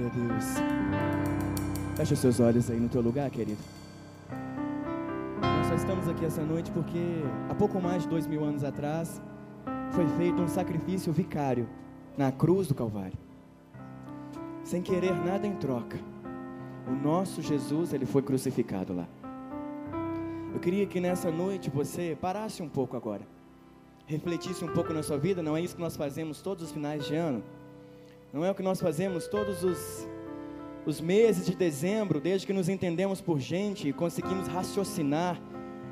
Glória a Deus. Fecha os seus olhos aí no teu lugar, querido. Nós só estamos aqui essa noite porque há pouco mais de 2000 anos atrás foi feito um sacrifício vicário na cruz do Calvário. Sem querer nada em troca, o nosso Jesus, ele foi crucificado lá. Eu queria que nessa noite você parasse um pouco agora, refletisse um pouco na sua vida. Não é isso que nós fazemos todos os finais de ano, não é o que nós fazemos todos os meses de dezembro, desde que nos entendemos por gente e conseguimos raciocinar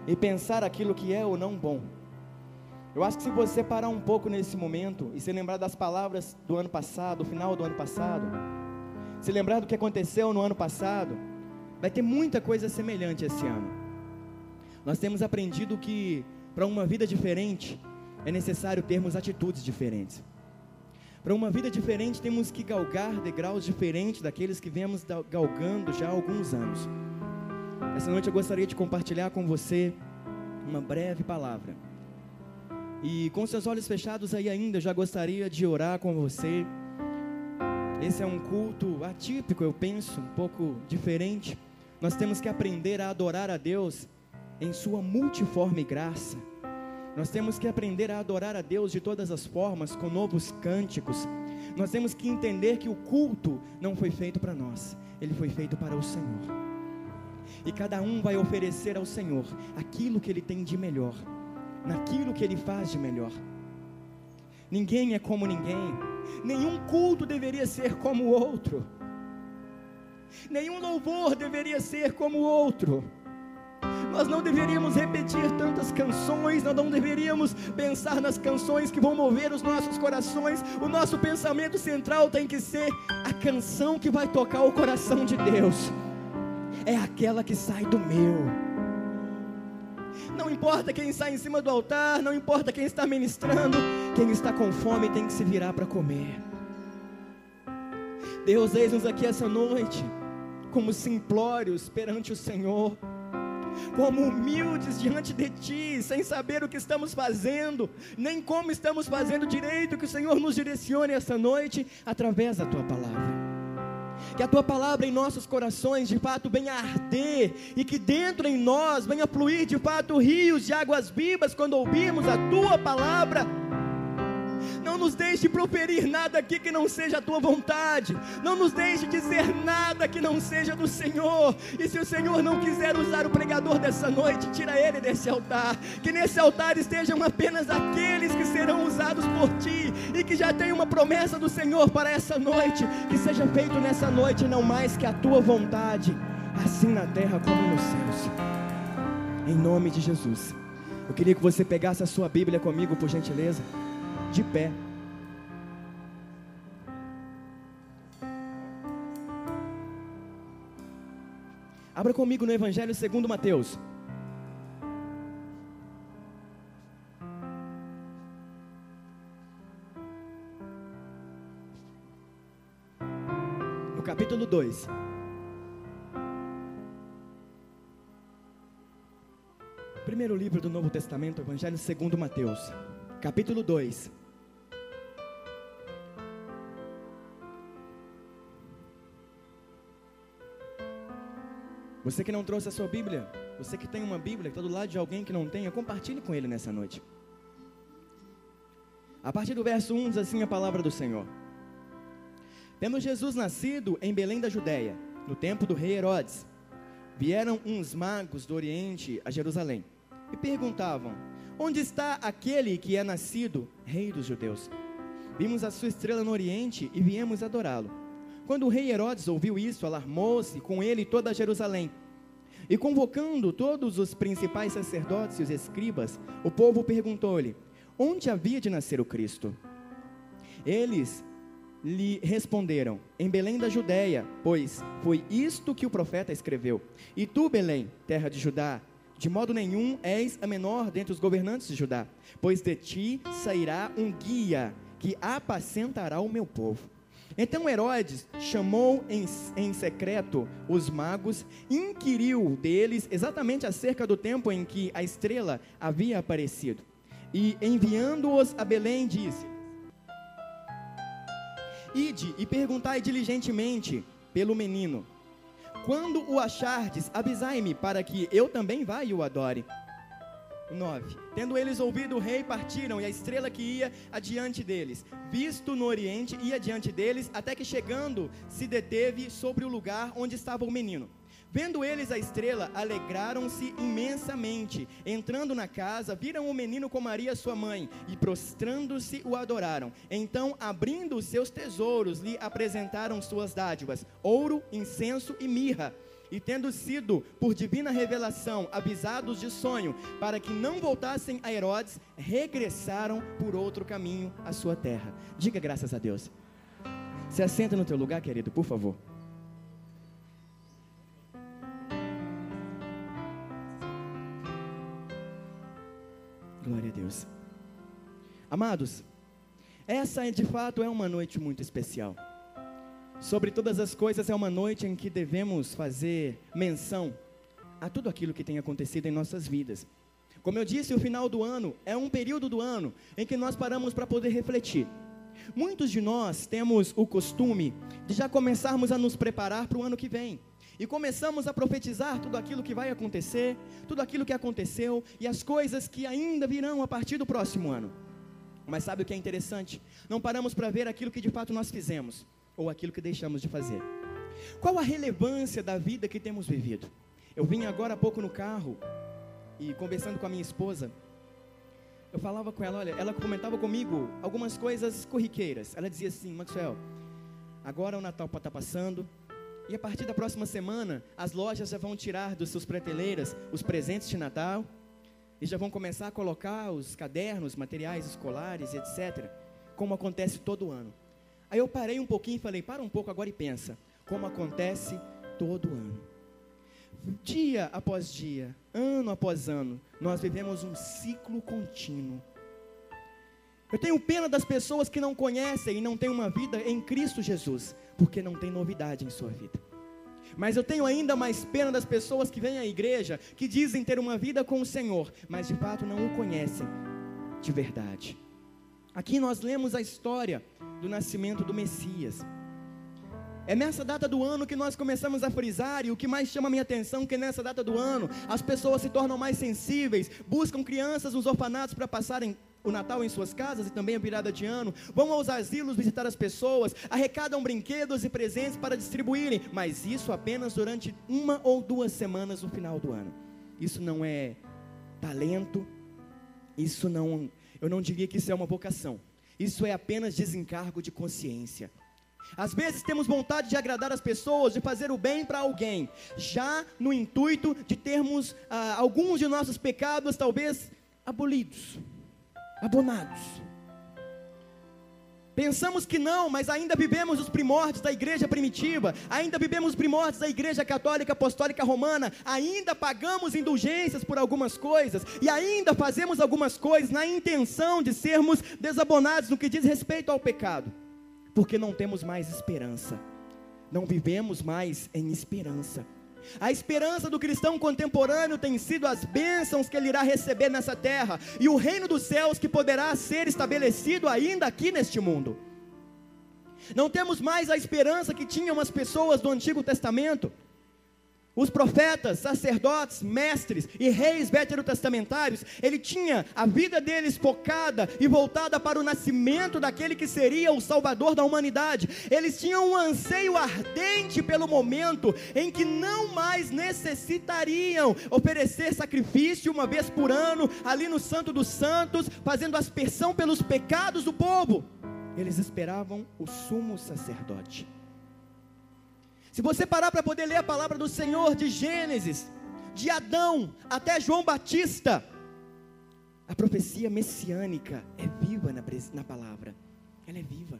e pensar aquilo que é ou não bom. Eu acho que se você parar um pouco nesse momento e se lembrar das palavras do ano passado, do final do ano passado, se lembrar do que aconteceu no ano passado, vai ter muita coisa semelhante esse ano. Nós temos aprendido que para uma vida diferente é necessário termos atitudes diferentes. Para uma vida diferente temos que galgar degraus diferentes daqueles que viemos galgando já há alguns anos. Essa noite eu gostaria de compartilhar com você uma breve palavra. E com seus olhos fechados aí ainda, eu já gostaria de orar com você. Esse é um culto atípico, eu penso, um pouco diferente. Nós temos que aprender a adorar a Deus em sua multiforme graça. Nós temos que aprender a adorar a Deus de todas as formas, com novos cânticos. Nós temos que entender que o culto não foi feito para nós, ele foi feito para o Senhor. E cada um vai oferecer ao Senhor aquilo que ele tem de melhor, naquilo que ele faz de melhor. Ninguém é como ninguém, nenhum culto deveria ser como o outro, nenhum louvor deveria ser como o outro. Nós não deveríamos repetir tantas canções, nós não deveríamos pensar nas canções que vão mover os nossos corações. O nosso pensamento central tem que ser a canção que vai tocar o coração de Deus, é aquela que sai do meu. Não importa quem está em cima do altar, não importa quem está ministrando, quem está com fome tem que se virar para comer. Deus, eis-nos aqui essa noite, como simplórios perante o Senhor, como humildes diante de Ti, sem saber o que estamos fazendo, nem como estamos fazendo direito. Que o Senhor nos direcione essa noite, através da Tua Palavra. Que a Tua Palavra em nossos corações de fato venha arder, e que dentro em nós venha fluir de fato rios de águas vivas, quando ouvirmos a Tua Palavra. Não nos deixe proferir nada aqui que não seja a Tua vontade, não nos deixe dizer nada que não seja do Senhor. E se o Senhor não quiser usar o pregador dessa noite, tira ele desse altar. Que nesse altar estejam apenas aqueles que serão usados por Ti, e que já tem uma promessa do Senhor para essa noite. Que seja feito nessa noite não mais que a Tua vontade, assim na terra como nos céus, em nome de Jesus. Eu queria que você pegasse a sua Bíblia comigo, por gentileza, de pé. Abra comigo no Evangelho segundo Mateus. No capítulo 2. Primeiro livro do Novo Testamento, Evangelho segundo Mateus, capítulo 2. Você que não trouxe a sua Bíblia, você que tem uma Bíblia, que está do lado de alguém que não tenha, compartilhe com ele nessa noite. A partir do verso 1 diz assim a palavra do Senhor: Tendo Jesus nascido em Belém da Judéia, no tempo do rei Herodes, vieram uns magos do Oriente a Jerusalém e perguntavam: Onde está aquele que é nascido rei dos judeus? Vimos a sua estrela no Oriente e viemos adorá-lo. Quando o rei Herodes ouviu isso, alarmou-se, com ele toda Jerusalém. E convocando todos os principais sacerdotes e os escribas, o povo perguntou-lhe: Onde havia de nascer o Cristo? Eles lhe responderam: Em Belém da Judéia, pois foi isto que o profeta escreveu. E tu, Belém, terra de Judá, de modo nenhum és a menor dentre os governantes de Judá, pois de ti sairá um guia que apacentará o meu povo. Então Herodes chamou em secreto os magos e inquiriu deles exatamente acerca do tempo em que a estrela havia aparecido. E enviando-os a Belém, disse: Ide e perguntai diligentemente pelo menino. Quando o achardes, avisai-me, para que eu também vá e o adore. 9. Tendo eles ouvido o rei, partiram, e a estrela que ia adiante deles, visto no oriente, ia adiante deles, até que chegando, se deteve sobre o lugar onde estava o menino. Vendo eles a estrela, alegraram-se imensamente. Entrando na casa, viram o menino com Maria sua mãe, e prostrando-se o adoraram. Então, abrindo os seus tesouros, lhe apresentaram suas dádivas, ouro, incenso e mirra. E tendo sido, por divina revelação, avisados de sonho, para que não voltassem a Herodes, regressaram por outro caminho à sua terra. Diga graças a Deus. Se assenta no teu lugar, querido, por favor. Glória a Deus. Amados, essa de fato é uma noite muito especial. Sobre todas as coisas, é uma noite em que devemos fazer menção a tudo aquilo que tem acontecido em nossas vidas. Como eu disse, o final do ano é um período do ano em que nós paramos para poder refletir. Muitos de nós temos o costume de já começarmos a nos preparar para o ano que vem. E começamos a profetizar tudo aquilo que vai acontecer, tudo aquilo que aconteceu e as coisas que ainda virão a partir do próximo ano. Mas sabe o que é interessante? Não paramos para ver aquilo que de fato nós fizemos, ou aquilo que deixamos de fazer. Qual a relevância da vida que temos vivido? Eu vim agora há pouco no carro, e conversando com a minha esposa, eu falava com ela, olha, ela comentava comigo algumas coisas corriqueiras. Ela dizia assim: Maxwell, agora o Natal está passando, e a partir da próxima semana, as lojas já vão tirar das suas prateleiras os presentes de Natal, e já vão começar a colocar os cadernos, materiais escolares, etc., como acontece todo ano. Aí eu parei um pouquinho e falei, para um pouco agora e pensa, como acontece todo ano. Dia após dia, ano após ano, nós vivemos um ciclo contínuo. Eu tenho pena das pessoas que não conhecem e não têm uma vida em Cristo Jesus, porque não tem novidade em sua vida. Mas eu tenho ainda mais pena das pessoas que vêm à igreja, que dizem ter uma vida com o Senhor, mas de fato não o conhecem de verdade. Aqui nós lemos a história do nascimento do Messias. É nessa data do ano que nós começamos a frisar, e o que mais chama a minha atenção é que nessa data do ano, as pessoas se tornam mais sensíveis, buscam crianças nos orfanatos para passarem o Natal em suas casas e também a virada de ano, vão aos asilos visitar as pessoas, arrecadam brinquedos e presentes para distribuírem, mas isso apenas durante 1 ou 2 semanas no final do ano. Isso não é talento, eu não diria que isso é uma vocação, isso é apenas desencargo de consciência. Às vezes temos vontade de agradar as pessoas, de fazer o bem para alguém, já no intuito de termos alguns de nossos pecados talvez abonados. Pensamos que não, mas ainda vivemos os primórdios da igreja primitiva, ainda vivemos os primórdios da igreja católica apostólica romana, ainda pagamos indulgências por algumas coisas, e ainda fazemos algumas coisas na intenção de sermos desabonados no que diz respeito ao pecado, porque não temos mais esperança, não vivemos mais em esperança. A esperança do cristão contemporâneo tem sido as bênçãos que ele irá receber nessa terra, e o reino dos céus que poderá ser estabelecido ainda aqui neste mundo. Não temos mais a esperança que tinham as pessoas do Antigo Testamento, os profetas, sacerdotes, mestres e reis veterotestamentários. Ele tinha a vida deles focada e voltada para o nascimento daquele que seria o Salvador da humanidade. Eles tinham um anseio ardente pelo momento em que não mais necessitariam oferecer sacrifício uma vez por ano, ali no Santo dos Santos, fazendo aspersão pelos pecados do povo. Eles esperavam o sumo sacerdote. Se você parar para poder ler a palavra do Senhor, de Gênesis, de Adão até João Batista, a profecia messiânica é viva na palavra, ela é viva.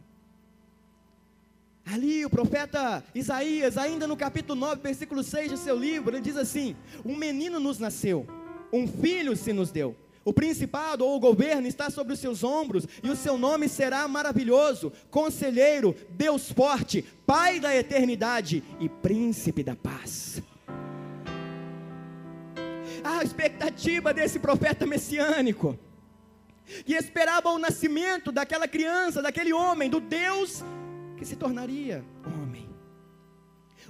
Ali o profeta Isaías, ainda no capítulo 9, versículo 6 de seu livro, ele diz assim: um menino nos nasceu, um filho se nos deu. O principado ou o governo está sobre os seus ombros, e o seu nome será maravilhoso, conselheiro, Deus forte, Pai da eternidade e príncipe da paz. A expectativa desse profeta messiânico, que esperava o nascimento daquela criança, daquele homem, do Deus que se tornaria homem.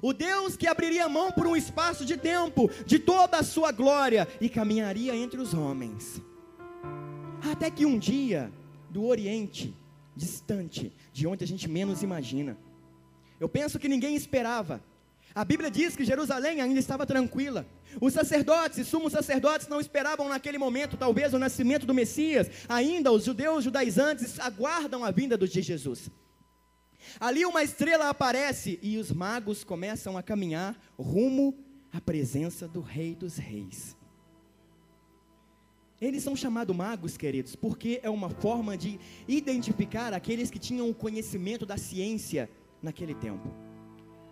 O Deus que abriria mão por um espaço de tempo, de toda a sua glória, e caminharia entre os homens. Até que um dia, do Oriente, distante, de onde a gente menos imagina, eu penso que ninguém esperava. A Bíblia diz que Jerusalém ainda estava tranquila. Os sacerdotes e sumos sacerdotes não esperavam naquele momento, talvez, o nascimento do Messias. Ainda os judeus judaizantes aguardam a vinda de Jesus. Ali uma estrela aparece e os magos começam a caminhar rumo à presença do Rei dos Reis. Eles são chamados magos, queridos, porque é uma forma de identificar aqueles que tinham o conhecimento da ciência naquele tempo.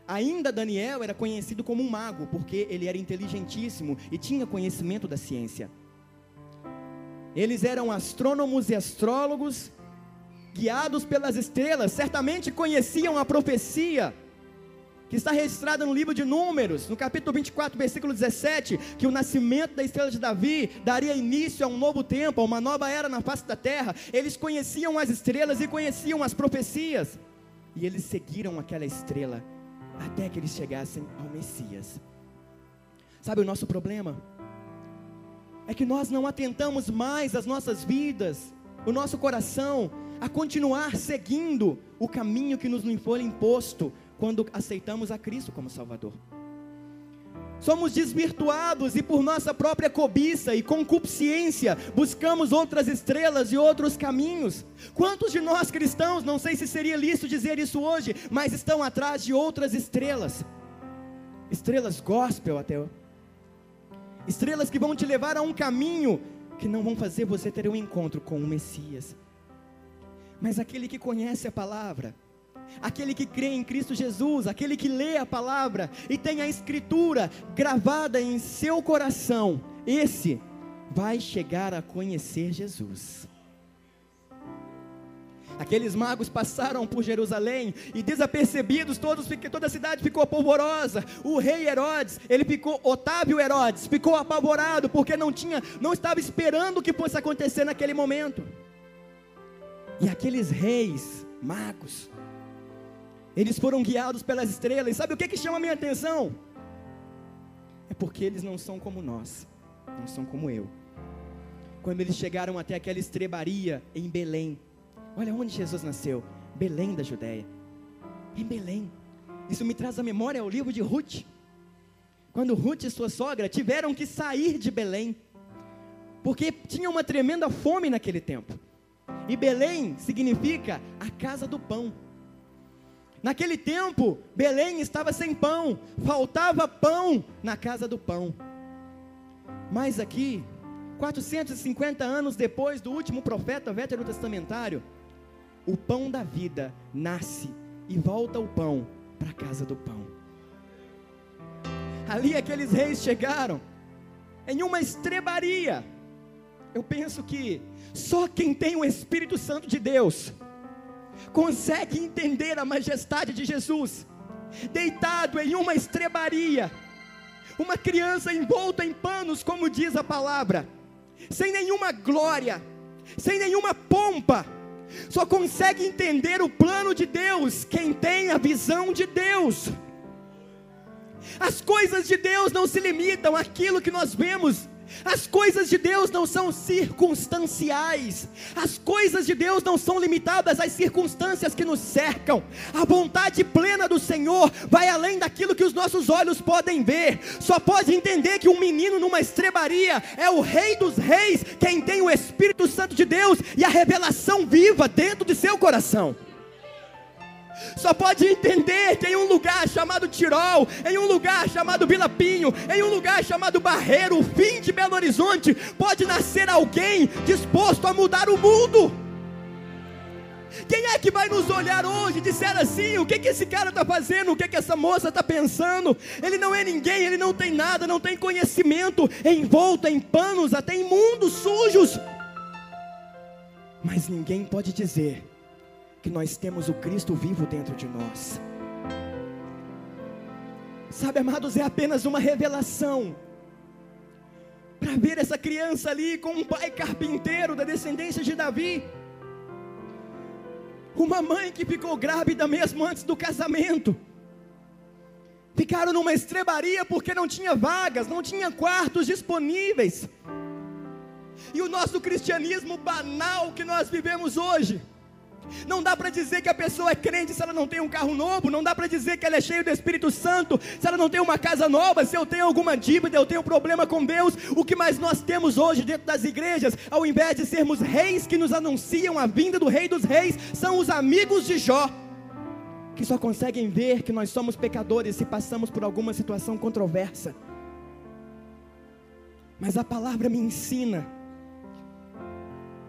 Ainda Daniel era conhecido como um mago, porque ele era inteligentíssimo e tinha conhecimento da ciência. Eles eram astrônomos e astrólogos, guiados pelas estrelas, certamente conheciam a profecia, que está registrada no livro de Números, no capítulo 24, versículo 17, que o nascimento da estrela de Davi daria início a um novo tempo, a uma nova era na face da terra. Eles conheciam as estrelas e conheciam as profecias, e eles seguiram aquela estrela, até que eles chegassem ao Messias. Sabe o nosso problema? É que nós não atentamos mais as nossas vidas, o nosso coração, a continuar seguindo o caminho que nos foi imposto, quando aceitamos a Cristo como Salvador. Somos desvirtuados e por nossa própria cobiça e concupiscência, buscamos outras estrelas e outros caminhos. Quantos de nós cristãos, não sei se seria lícito dizer isso hoje, mas estão atrás de outras estrelas, estrelas gospel até, estrelas que vão te levar a um caminho, que não vão fazer você ter um encontro com o Messias. Mas aquele que conhece a palavra, aquele que crê em Cristo Jesus, aquele que lê a palavra e tem a escritura gravada em seu coração, esse vai chegar a conhecer Jesus. Aqueles magos passaram por Jerusalém e desapercebidos, toda a cidade ficou polvorosa. O rei Herodes, Otávio Herodes, ficou apavorado, porque não estava esperando o que fosse acontecer naquele momento. E aqueles reis magos, eles foram guiados pelas estrelas. E sabe o que chama a minha atenção? É porque eles não são como nós, não são como eu. Quando eles chegaram até aquela estrebaria em Belém, olha onde Jesus nasceu, Belém da Judéia, em Belém. Isso me traz à memória o livro de Ruth, quando Ruth e sua sogra tiveram que sair de Belém, porque tinha uma tremenda fome naquele tempo. E Belém significa a casa do pão. Naquele tempo, Belém estava sem pão, faltava pão na casa do pão. Mas aqui, 450 anos depois do último profeta veterotestamentário, o pão da vida nasce e volta o pão para a casa do pão. Ali aqueles reis chegaram em uma estrebaria. Eu penso que só quem tem o Espírito Santo de Deus consegue entender a majestade de Jesus, deitado em uma estrebaria, uma criança envolta em panos, como diz a palavra, sem nenhuma glória, sem nenhuma pompa. Só consegue entender o plano de Deus quem tem a visão de Deus. As coisas de Deus não se limitam àquilo que nós vemos. As coisas de Deus não são circunstanciais. As coisas de Deus não são limitadas às circunstâncias que nos cercam. A vontade plena do Senhor vai além daquilo que os nossos olhos podem ver. Só pode entender que um menino numa estrebaria é o Rei dos Reis, quem tem o Espírito Santo de Deus e a revelação viva dentro de seu coração. Só pode entender que em um lugar chamado Tirol, em um lugar chamado Vila Pinho, em um lugar chamado Barreiro, o fim de Belo Horizonte, pode nascer alguém disposto a mudar o mundo. Quem é que vai nos olhar hoje e disser assim: o que esse cara está fazendo, o que essa moça está pensando? Ele não é ninguém, ele não tem nada, não tem conhecimento, envolto em panos até imundos, sujos. Mas ninguém pode dizer que nós temos o Cristo vivo dentro de nós. Sabe, amados, é apenas uma revelação para ver essa criança ali com um pai carpinteiro da descendência de Davi. Uma mãe que ficou grávida mesmo antes do casamento. Ficaram numa estrebaria porque não tinha vagas, não tinha quartos disponíveis. E o nosso cristianismo banal que nós vivemos hoje, não dá para dizer que a pessoa é crente se ela não tem um carro novo, não dá para dizer que ela é cheia do Espírito Santo se ela não tem uma casa nova, se eu tenho alguma dívida, eu tenho problema com Deus. O que mais nós temos hoje dentro das igrejas, ao invés de sermos reis que nos anunciam a vinda do Rei dos Reis, são os amigos de Jó, que só conseguem ver que nós somos pecadores se passamos por alguma situação controversa. Mas a palavra me ensina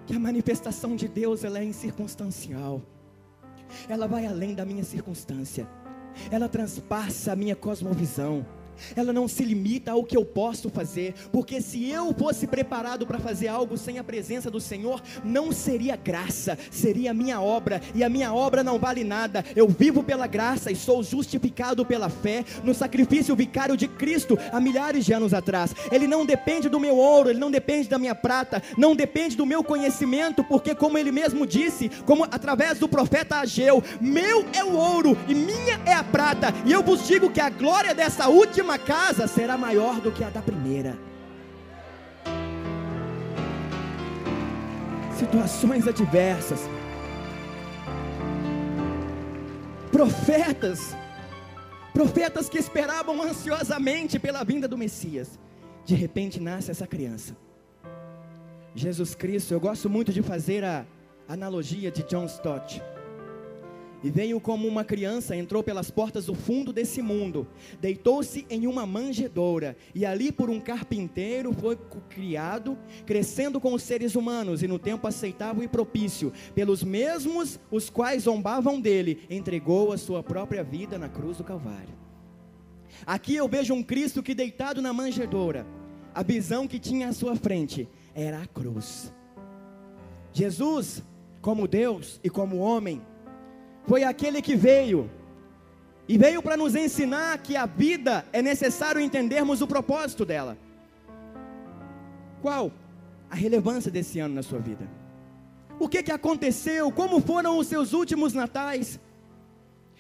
que a manifestação de Deus, ela é incircunstancial. Ela vai além da minha circunstância. Ela transpassa a minha cosmovisão. Ela não se limita ao que eu posso fazer, porque se eu fosse preparado para fazer algo sem a presença do Senhor, não seria graça, seria minha obra, e a minha obra não vale nada. Eu vivo pela graça e sou justificado pela fé, no sacrifício vicário de Cristo, há milhares de anos atrás. Ele não depende do meu ouro, ele não depende da minha prata, não depende do meu conhecimento, porque como ele mesmo disse, como através do profeta Ageu, meu é o ouro e minha é a prata, e eu vos digo que a glória dessa última casa será maior do que a da primeira. Situações adversas, profetas que esperavam ansiosamente pela vinda do Messias. De repente nasce essa criança, Jesus Cristo. Eu gosto muito de fazer a analogia de John Stott. E veio como uma criança, entrou pelas portas do fundo desse mundo, deitou-se em uma manjedoura, e ali por um carpinteiro foi criado, crescendo com os seres humanos, e no tempo aceitável e propício, pelos mesmos os quais zombavam dele, entregou a sua própria vida na cruz do Calvário. Aqui eu vejo um Cristo que, deitado na manjedoura, a visão que tinha à sua frente era a cruz. Jesus, como Deus e como homem, foi aquele que veio para nos ensinar que a vida é necessário entendermos o propósito dela. Qual a relevância desse ano na sua vida? O que aconteceu? Como foram os seus últimos natais?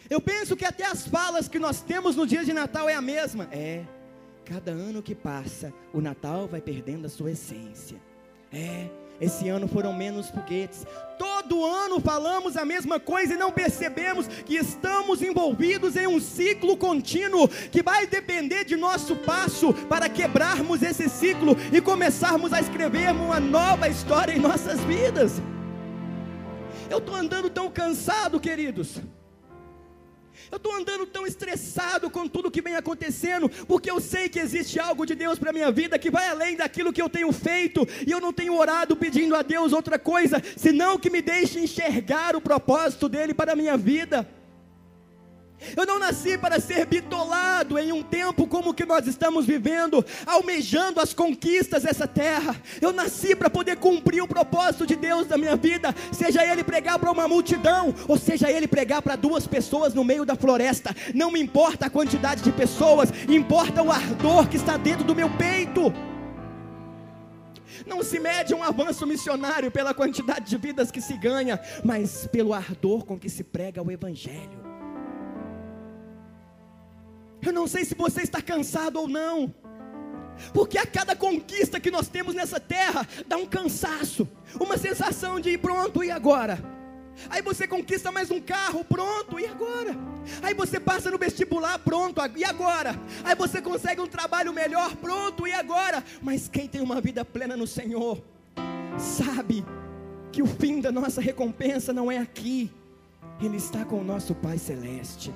Eu penso que até as falas que nós temos no dia de Natal é a mesma. Cada ano que passa, o Natal vai perdendo a sua essência. Esse ano foram menos foguetes. Todo ano falamos a mesma coisa e não percebemos que estamos envolvidos em um ciclo contínuo, que vai depender de nosso passo para quebrarmos esse ciclo e começarmos a escrever uma nova história em nossas vidas. Eu estou andando tão cansado, queridos. Eu estou andando tão estressado com tudo que vem acontecendo, porque eu sei que existe algo de Deus para a minha vida, que vai além daquilo que eu tenho feito, e eu não tenho orado pedindo a Deus outra coisa, senão que me deixe enxergar o propósito dEle para a minha vida. Eu não nasci para ser bitolado em um tempo como o que nós estamos vivendo, almejando as conquistas dessa terra. Eu nasci para poder cumprir o propósito de Deus na minha vida, seja Ele pregar para uma multidão, ou seja Ele pregar para 2 pessoas no meio da floresta. Não me importa a quantidade de pessoas, importa o ardor que está dentro do meu peito. Não se mede um avanço missionário pela quantidade de vidas que se ganha, mas pelo ardor com que se prega o Evangelho. Eu não sei se você está cansado ou não, porque a cada conquista que nós temos nessa terra, dá um cansaço, uma sensação de pronto, e agora? Aí você conquista mais um carro, pronto, e agora? Aí você passa no vestibular, pronto, e agora? Aí você consegue um trabalho melhor, pronto, e agora? Mas quem tem uma vida plena no Senhor, sabe que o fim da nossa recompensa não é aqui, Ele está com o nosso Pai Celeste.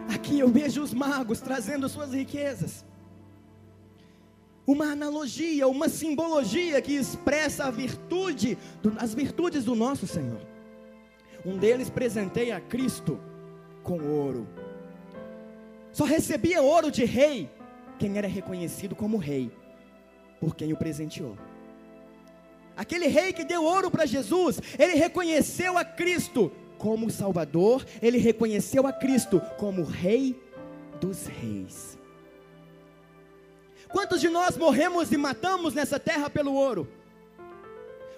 Aqui eu vejo os magos trazendo suas riquezas, uma analogia, uma simbologia que expressa as virtudes do nosso Senhor. Um deles presenteia a Cristo com ouro. Só recebia ouro de rei quem era reconhecido como rei, por quem o presenteou. Aquele rei que deu ouro para Jesus, ele reconheceu a Cristo como Salvador, ele reconheceu a Cristo como Rei dos Reis. Quantos de nós morremos e matamos nessa terra pelo ouro?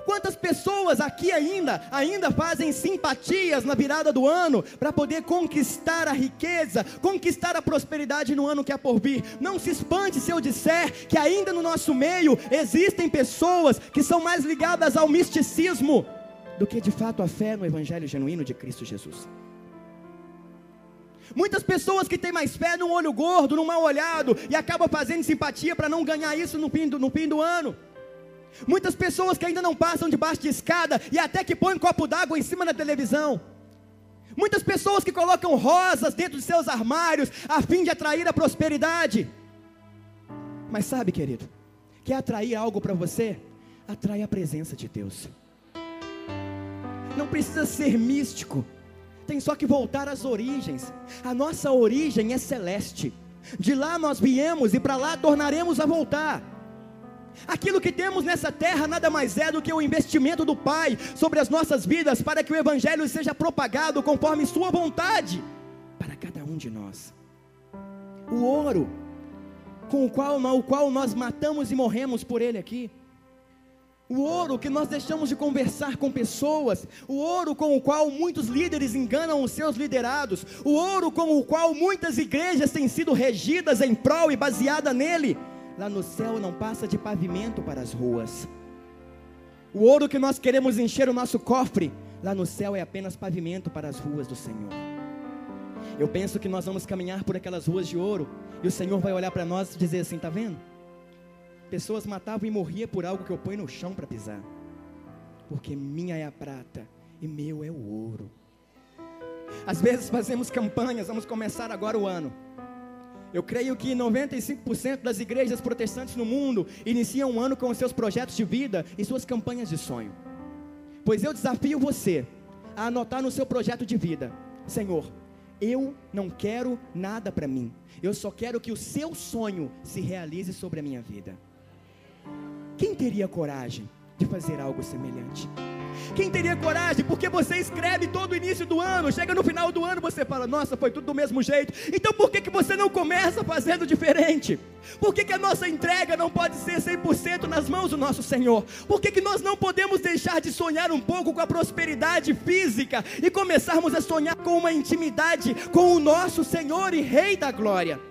Quantas pessoas aqui ainda fazem simpatias na virada do ano para poder conquistar a riqueza, conquistar a prosperidade no ano que há por vir? Não se espante se eu disser que ainda no nosso meio existem pessoas que são mais ligadas ao misticismo do que de fato a fé no evangelho genuíno de Cristo Jesus. Muitas pessoas que têm mais fé num olho gordo, num mal olhado, e acabam fazendo simpatia para não ganhar isso no fim do ano. Muitas pessoas que ainda não passam debaixo de escada e até que põem um copo d'água em cima da televisão. Muitas pessoas que colocam rosas dentro de seus armários a fim de atrair a prosperidade. Mas sabe, querido, quer atrair algo para você? Atrai a presença de Deus. Não precisa ser místico, tem só que voltar às origens. A nossa origem é celeste, de lá nós viemos e para lá tornaremos a voltar. Aquilo que temos nessa terra nada mais é do que o investimento do Pai sobre as nossas vidas, para que o Evangelho seja propagado conforme sua vontade, para cada um de nós. O ouro, com o qual nós matamos e morremos por ele aqui, o ouro que nós deixamos de conversar com pessoas, o ouro com o qual muitos líderes enganam os seus liderados, o ouro com o qual muitas igrejas têm sido regidas em prol e baseada nele, lá no céu não passa de pavimento para as ruas. O ouro que nós queremos encher o nosso cofre, lá no céu é apenas pavimento para as ruas do Senhor. Eu penso que nós vamos caminhar por aquelas ruas de ouro, e o Senhor vai olhar para nós e dizer assim: está vendo? Pessoas matavam e morriam por algo que eu ponho no chão para pisar, porque minha é a prata e meu é o ouro. Às vezes fazemos campanhas, vamos começar agora o ano. Eu creio que 95% das igrejas protestantes no mundo iniciam um ano com os seus projetos de vida e suas campanhas de sonho. Pois eu desafio você a anotar no seu projeto de vida: Senhor, eu não quero nada para mim, eu só quero que o seu sonho se realize sobre a minha vida. Quem teria coragem de fazer algo semelhante? Quem teria coragem? Porque você escreve todo o início do ano, chega no final do ano, você fala: nossa, foi tudo do mesmo jeito. Então por que você não começa fazendo diferente? Por que a nossa entrega não pode ser 100% nas mãos do nosso Senhor? Por que nós não podemos deixar de sonhar um pouco com a prosperidade física e começarmos a sonhar com uma intimidade com o nosso Senhor e Rei da Glória?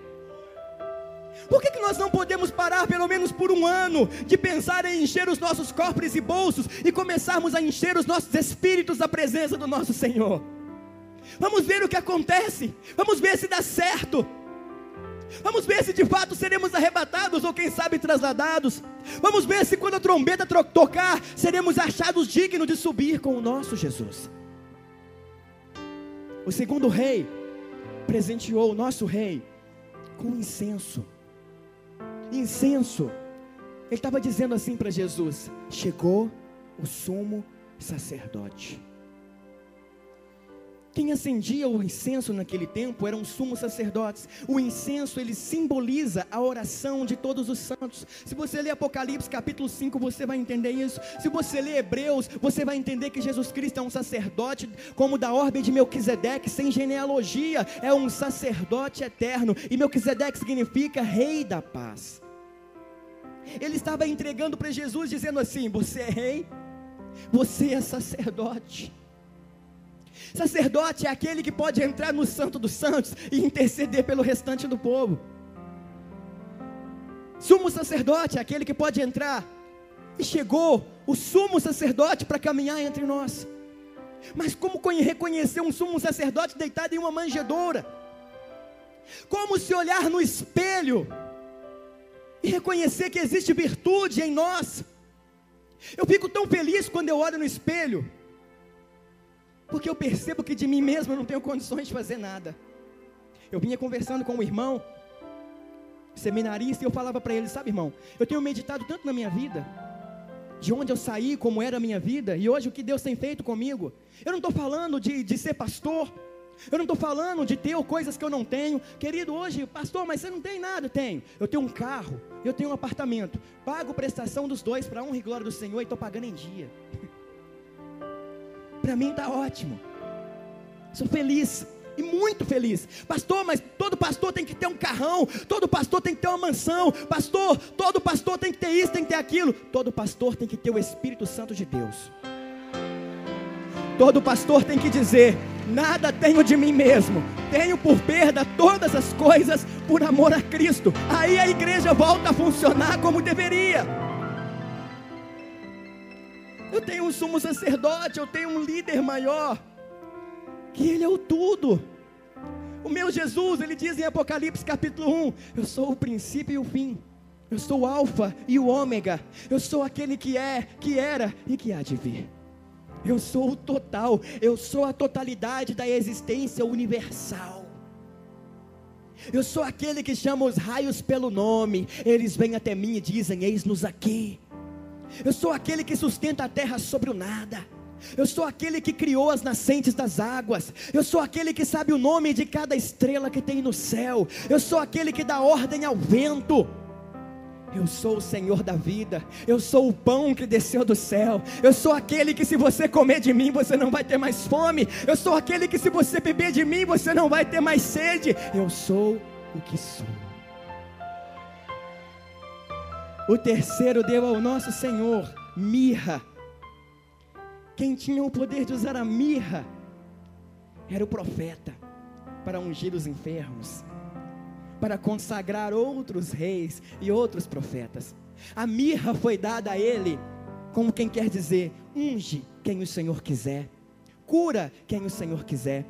Por que nós não podemos parar pelo menos por um ano de pensar em encher os nossos cofres e bolsos e começarmos a encher os nossos espíritos da presença do nosso Senhor? Vamos ver o que acontece, vamos ver se dá certo, vamos ver se de fato seremos arrebatados ou quem sabe trasladados. Vamos ver se quando a trombeta tocar, seremos achados dignos de subir com o nosso Jesus. O segundo rei presenteou o nosso rei com incenso. Incenso. Ele estava dizendo assim para Jesus: chegou o sumo sacerdote. Quem acendia o incenso naquele tempo eram os sumos sacerdotes. O incenso, ele simboliza a oração de todos os santos. Se você ler Apocalipse capítulo 5, você vai entender isso. Se você ler Hebreus, você vai entender que Jesus Cristo é um sacerdote como da ordem de Melquisedeque, sem genealogia, é um sacerdote eterno. E Melquisedeque significa rei da paz. Ele estava entregando para Jesus, dizendo assim: você é rei, você é sacerdote. Sacerdote é aquele que pode entrar no Santo dos Santos e interceder pelo restante do povo. Sumo sacerdote é aquele que pode entrar. E chegou o sumo sacerdote para caminhar entre nós. Mas como reconhecer um sumo sacerdote deitado em uma manjedoura? Como se olhar no espelho e reconhecer que existe virtude em nós? Eu fico tão feliz quando eu olho no espelho, porque eu percebo que de mim mesmo eu não tenho condições de fazer nada. Eu vinha conversando com um irmão seminarista e eu falava para ele: sabe, irmão, eu tenho meditado tanto na minha vida, de onde eu saí, como era a minha vida, e hoje o que Deus tem feito comigo. Eu não estou falando de ser pastor, eu não estou falando de ter coisas que eu não tenho. Querido, hoje, pastor, mas você não tem nada? Eu tenho. Eu tenho um carro, eu tenho um apartamento, pago prestação dos dois para a honra e glória do Senhor e estou pagando em dia. Para mim está ótimo, sou feliz. e muito feliz. Pastor, mas todo pastor tem que ter um carrão, todo pastor tem que ter uma mansão, pastor, todo pastor tem que ter isso, tem que ter aquilo. Todo pastor tem que ter o Espírito Santo de Deus. Todo pastor tem que dizer: nada tenho de mim mesmo, tenho por perda todas as coisas por amor a Cristo. Aí a igreja volta a funcionar como deveria. Eu tenho um sumo sacerdote, eu tenho um líder maior, que ele é o tudo. O meu Jesus, ele diz em Apocalipse capítulo 1, eu sou o princípio e o fim, eu sou o alfa e o ômega, eu sou aquele que é, que era e que há de vir. Eu sou o total, eu sou a totalidade da existência universal. Eu sou aquele que chama os raios pelo nome, eles vêm até mim e dizem: eis-nos aqui. Eu sou aquele que sustenta a terra sobre o nada. Eu sou aquele que criou as nascentes das águas. Eu sou aquele que sabe o nome de cada estrela que tem no céu. Eu sou aquele que dá ordem ao vento. Eu sou o Senhor da vida. Eu sou o pão que desceu do céu. Eu sou aquele que, se você comer de mim, você não vai ter mais fome. Eu sou aquele que, se você beber de mim, você não vai ter mais sede. Eu sou o que sou. O terceiro deu ao nosso Senhor mirra. Quem tinha o poder de usar a mirra era o profeta, para ungir os enfermos, para consagrar outros reis e outros profetas. A mirra foi dada a ele, como quem quer dizer: unge quem o Senhor quiser, cura quem o Senhor quiser.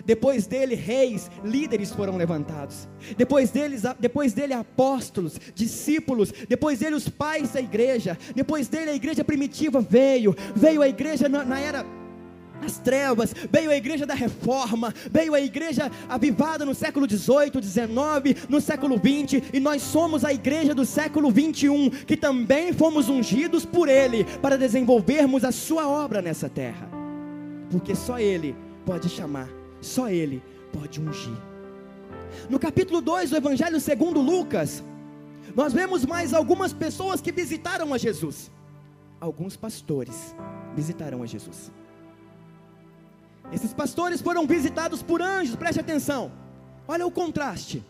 Depois dele, reis, líderes foram levantados. Depois dele, apóstolos, discípulos. Depois dele, os pais da igreja. Depois dele, a igreja primitiva veio a igreja na era as trevas, veio a igreja da reforma, veio a igreja avivada no século 18, 19, no século 20, e nós somos a igreja do século 21, que também fomos ungidos por ele, para desenvolvermos a sua obra nessa terra, porque só ele pode chamar, só ele pode ungir. No capítulo 2 do Evangelho segundo Lucas, nós vemos mais algumas pessoas que visitaram a Jesus. Alguns pastores visitaram a Jesus. Esses pastores foram visitados por anjos. Preste atenção, olha o contraste.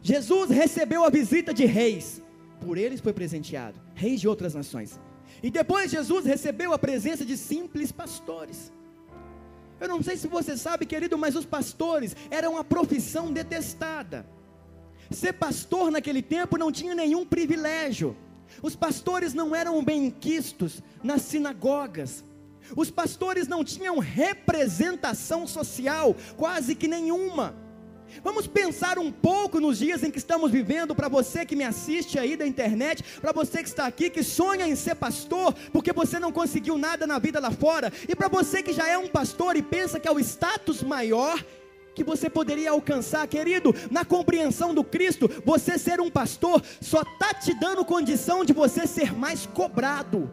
Jesus recebeu a visita de reis, por eles foi presenteado, reis de outras nações. E depois Jesus recebeu a presença de simples pastores. Eu não sei se você sabe, querido, mas os pastores eram uma profissão detestada. Ser pastor naquele tempo não tinha nenhum privilégio. Os pastores não eram benquistos nas sinagogas. Os pastores não tinham representação social, quase que nenhuma. Vamos pensar um pouco nos dias em que estamos vivendo. Para você que me assiste aí da internet, para você que está aqui, que sonha em ser pastor, porque você não conseguiu nada na vida lá fora, e para você que já é um pastor e pensa que é o status maior que você poderia alcançar, querido, na compreensão do Cristo, você ser um pastor só está te dando condição de você ser mais cobrado.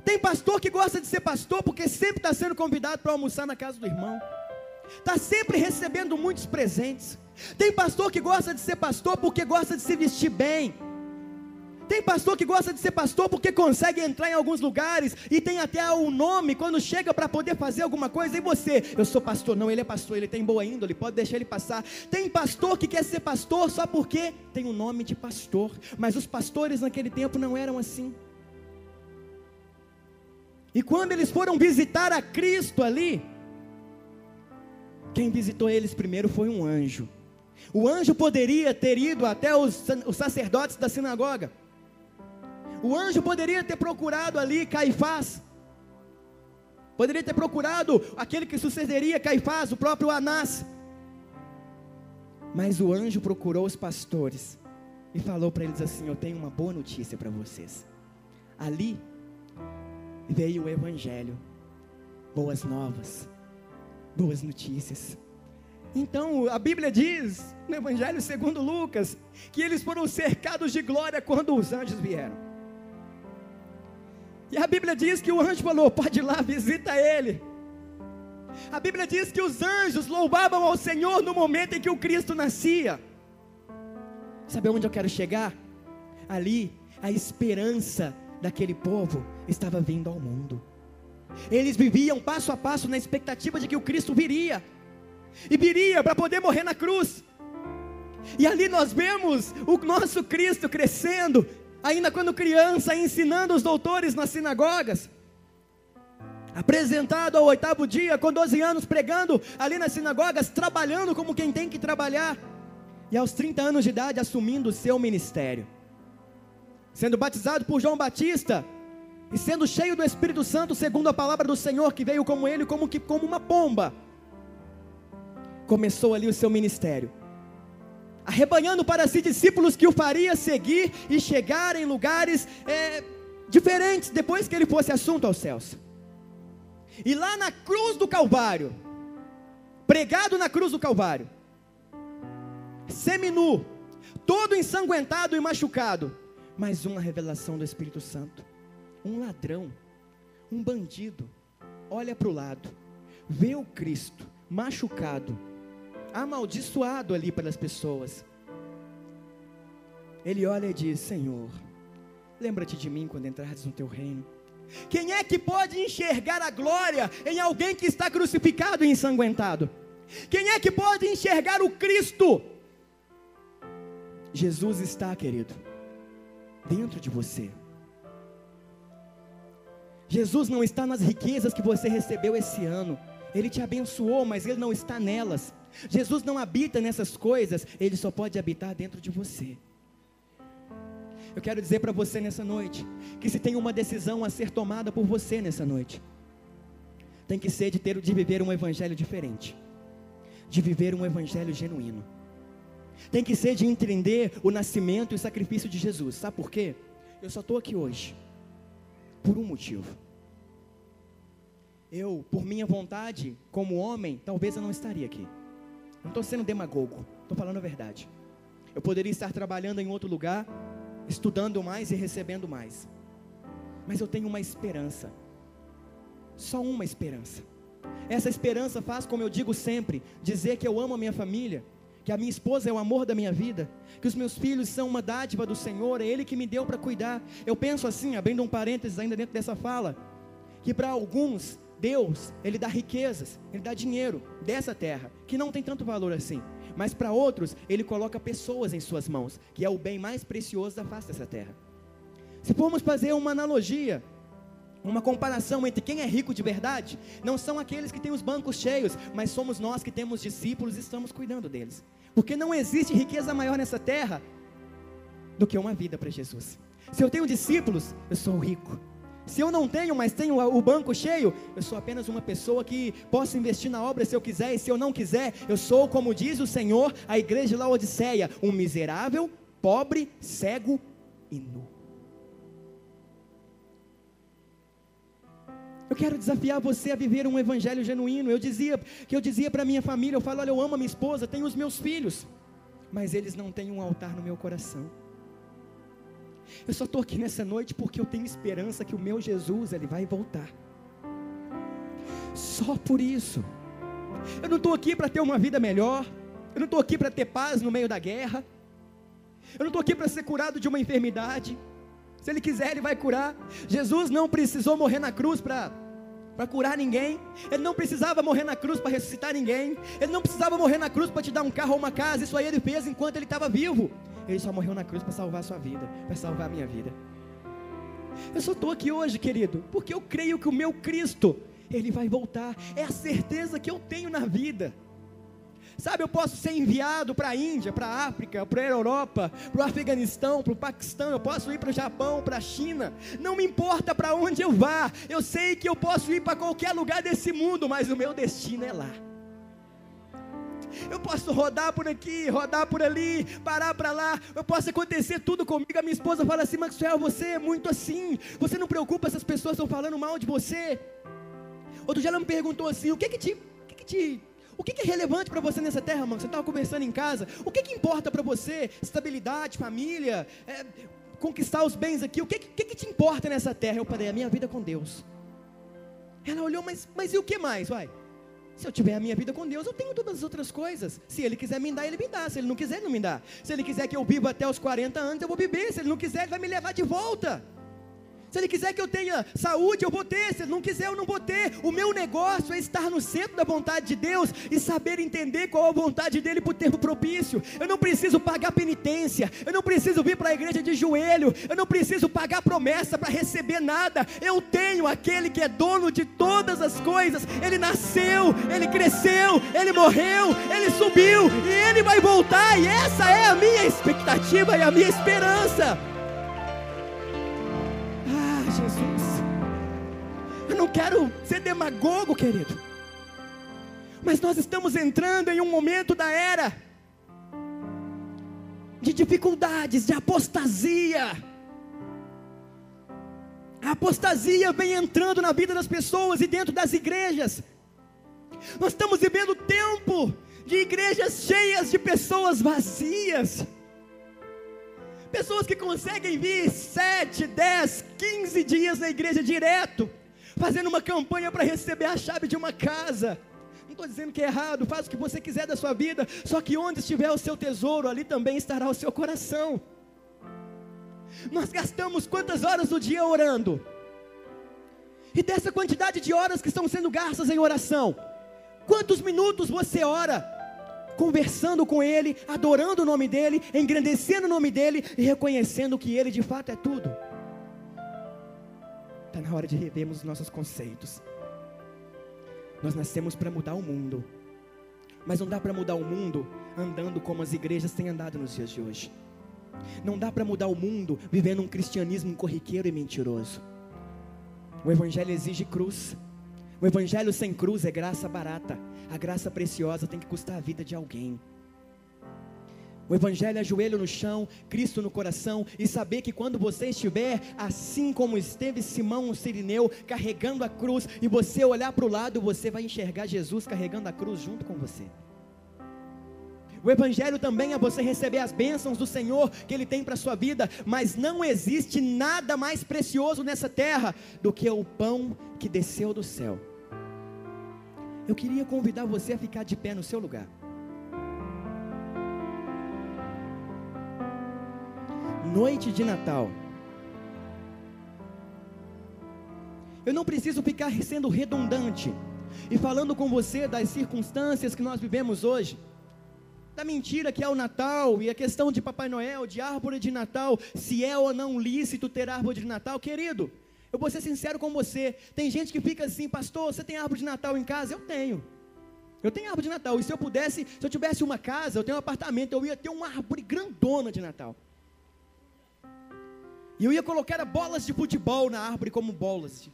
Tem pastor que gosta de ser pastor porque sempre está sendo convidado para almoçar na casa do irmão, está sempre recebendo muitos presentes. Tem pastor que gosta de ser pastor porque gosta de se vestir bem. Tem pastor que gosta de ser pastor porque consegue entrar em alguns lugares e tem até o nome quando chega para poder fazer alguma coisa. E você: eu sou pastor. Não, ele é pastor, ele tem boa índole, pode deixar ele passar. Tem pastor que quer ser pastor só porque tem o nome de pastor. Mas os pastores naquele tempo não eram assim. E quando eles foram visitar a Cristo ali, quem visitou eles primeiro foi um anjo. O anjo poderia ter ido até os sacerdotes da sinagoga. O anjo poderia ter procurado ali Caifás. Poderia ter procurado aquele que sucederia Caifás, o próprio Anás. Mas o anjo procurou os pastores e falou para eles assim: eu tenho uma boa notícia para vocês. Ali veio o Evangelho, boas novas, boas notícias. Então a Bíblia diz no Evangelho segundo Lucas que eles foram cercados de glória quando os anjos vieram. E a Bíblia diz que o anjo falou: pode ir lá, visita ele. A Bíblia diz que os anjos louvavam ao Senhor no momento em que o Cristo nascia. Sabe onde eu quero chegar? Ali a esperança daquele povo estava vindo ao mundo. Eles viviam passo a passo na expectativa de que o Cristo viria, e viria para poder morrer na cruz. E ali nós vemos o nosso Cristo crescendo, ainda quando criança, ensinando os doutores nas sinagogas, apresentado ao 8º dia, com 12 anos, pregando ali nas sinagogas, trabalhando como quem tem que trabalhar, e aos 30 anos de idade, assumindo o seu ministério, sendo batizado por João Batista, e sendo cheio do Espírito Santo, segundo a palavra do Senhor, que veio como ele, como uma pomba, começou ali o seu ministério, arrebanhando para si discípulos que o faria seguir e chegar em lugares diferentes, depois que ele fosse assunto aos céus. E lá na cruz do Calvário, pregado na cruz do Calvário, seminu, todo ensanguentado e machucado, mais uma revelação do Espírito Santo. Um ladrão, um bandido, olha para o lado, vê o Cristo machucado, amaldiçoado ali pelas pessoas. Ele olha e diz: Senhor, lembra-te de mim quando entrares no teu reino. Quem é que pode enxergar a glória em alguém que está crucificado e ensanguentado? Quem é que pode enxergar o Cristo? Jesus está, querido, dentro de você. Jesus não está nas riquezas que você recebeu esse ano. Ele te abençoou, mas Ele não está nelas. Jesus não habita nessas coisas. Ele só pode habitar dentro de você. Eu quero dizer para você nessa noite, que se tem uma decisão a ser tomada por você nessa noite, tem que ser de viver um evangelho diferente, de viver um evangelho genuíno, tem que ser de entender o nascimento e o sacrifício de Jesus. Sabe por quê? Eu só estou aqui hoje por um motivo. Eu, por minha vontade, como homem, talvez eu não estaria aqui. Não estou sendo demagogo, estou falando a verdade. Eu poderia estar trabalhando em outro lugar, estudando mais e recebendo mais, mas eu tenho uma esperança, só uma esperança. Essa esperança faz, como eu digo sempre, dizer que eu amo a minha família, que a minha esposa é o amor da minha vida, que os meus filhos são uma dádiva do Senhor, é Ele que me deu para cuidar. Eu penso assim, abrindo um parênteses ainda dentro dessa fala, que para alguns, Deus, Ele dá riquezas, Ele dá dinheiro dessa terra, que não tem tanto valor assim, mas para outros, Ele coloca pessoas em suas mãos, que é o bem mais precioso da face dessa terra. Se formos fazer uma analogia, uma comparação entre quem é rico de verdade, não são aqueles que têm os bancos cheios, mas somos nós que temos discípulos e estamos cuidando deles, porque não existe riqueza maior nessa terra, do que uma vida para Jesus. Se eu tenho discípulos, eu sou rico. Se eu não tenho, mas tenho o banco cheio, eu sou apenas uma pessoa que posso investir na obra se eu quiser, e se eu não quiser, eu sou, como diz o Senhor, a igreja de Laodiceia, um miserável, pobre, cego e nu. Eu quero desafiar você a viver um evangelho genuíno. Eu dizia para minha família, eu falo, olha, eu amo a minha esposa, tenho os meus filhos, mas eles não têm um altar no meu coração. Eu só estou aqui nessa noite porque eu tenho esperança que o meu Jesus, Ele vai voltar. Só por isso. Eu não estou aqui para ter uma vida melhor. Eu não estou aqui para ter paz no meio da guerra. Eu não estou aqui para ser curado de uma enfermidade. Se Ele quiser, Ele vai curar. Jesus não precisou morrer na cruz para curar ninguém. Ele não precisava morrer na cruz para ressuscitar ninguém. Ele não precisava morrer na cruz para te dar um carro ou uma casa. Isso aí Ele fez enquanto Ele estava vivo. Ele só morreu na cruz para salvar a sua vida, para salvar a minha vida. Eu só estou aqui hoje, querido, porque eu creio que o meu Cristo, Ele vai voltar. É a certeza que eu tenho na vida. Sabe, eu posso ser enviado para a Índia, para a África, para a Europa, para o Afeganistão, para o Paquistão, eu posso ir para o Japão, para a China, não me importa para onde eu vá, eu sei que eu posso ir para qualquer lugar desse mundo, mas o meu destino é lá. Eu posso rodar por aqui, rodar por ali, parar para lá, eu posso acontecer tudo comigo. A minha esposa fala assim, Maxwell, você é muito assim, você não preocupa se as pessoas estão falando mal de você. Outro dia ela me perguntou assim, o que é relevante para você nessa terra, mano? Você estava conversando em casa, o que importa para você? Estabilidade, família, conquistar os bens aqui, o que te importa nessa terra? Eu falei, a minha vida com Deus. Ela olhou, mas e o que mais, vai? Se eu tiver a minha vida com Deus, eu tenho todas as outras coisas. Se Ele quiser me dar, Ele me dá. Se Ele não quiser, Ele não me dá. Se Ele quiser que eu viva até os 40 anos, eu vou viver. Se Ele não quiser, Ele vai me levar de volta. Se Ele quiser que eu tenha saúde, eu vou ter. Se Ele não quiser, eu não vou ter. O meu negócio é estar no centro da vontade de Deus e saber entender qual a vontade dEle para o tempo propício. Eu não preciso pagar penitência, eu não preciso vir para a igreja de joelho, eu não preciso pagar promessa para receber nada. Eu tenho aquele que é dono de todas as coisas. Ele nasceu, Ele cresceu, Ele morreu, Ele subiu e Ele vai voltar. E essa é a minha expectativa e a minha esperança. Jesus, eu não quero ser demagogo, querido, mas nós estamos entrando em um momento da era de dificuldades, de apostasia. A apostasia vem entrando na vida das pessoas e dentro das igrejas. Nós estamos vivendo tempo de igrejas cheias de pessoas vazias. Pessoas que conseguem vir 7, 10, 15 dias na igreja direto, fazendo uma campanha para receber a chave de uma casa. Não estou dizendo que é errado, faz o que você quiser da sua vida, só que onde estiver o seu tesouro, ali também estará o seu coração. Nós gastamos quantas horas do dia orando? E dessa quantidade de horas que estão sendo gastas em oração, quantos minutos você ora? Conversando com Ele, adorando o nome dEle, engrandecendo o nome dEle e reconhecendo que Ele de fato é tudo. Está na hora de revermos os nossos conceitos. Nós nascemos para mudar o mundo, mas não dá para mudar o mundo andando como as igrejas têm andado nos dias de hoje. Não dá para mudar o mundo vivendo um cristianismo corriqueiro e mentiroso. O evangelho exige cruz. O evangelho sem cruz é graça barata. A graça preciosa tem que custar a vida de alguém. O evangelho é joelho no chão, Cristo no coração, e saber que quando você estiver, assim como esteve Simão o Cirineu, carregando a cruz, e você olhar para o lado, você vai enxergar Jesus carregando a cruz junto com você. O evangelho também é você receber as bênçãos do Senhor que Ele tem para a sua vida, mas não existe nada mais precioso nessa terra do que o pão que desceu do céu. Eu queria convidar você a ficar de pé no seu lugar. Noite de Natal. Eu não preciso ficar sendo redundante e falando com você das circunstâncias que nós vivemos hoje, da mentira que é o Natal e a questão de Papai Noel, de árvore de Natal, se é ou não lícito ter árvore de Natal. Querido, eu vou ser sincero com você, tem gente que fica assim: pastor, você tem árvore de Natal em casa? Eu tenho árvore de Natal, e se eu pudesse, se eu tivesse uma casa, eu tenho um apartamento, eu ia ter uma árvore grandona de Natal, e eu ia colocar bolas de futebol na árvore como bolas,